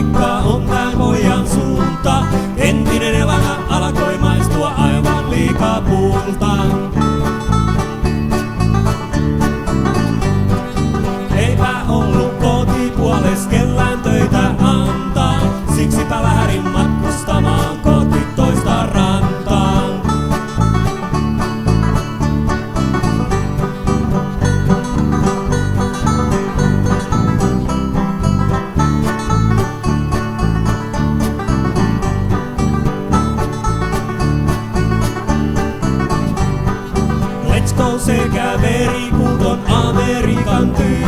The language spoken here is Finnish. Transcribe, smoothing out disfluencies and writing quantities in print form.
Amerikka on tää pojan suunta. Entinen elämä alkoi maistua aivan liikaa puulta. Eipä ollut kotipuoles kellään töitä antaa, siksipä lähdin matkustamaan kohti toista rantaa. Let's go sekä verikuton Amerikan tyy.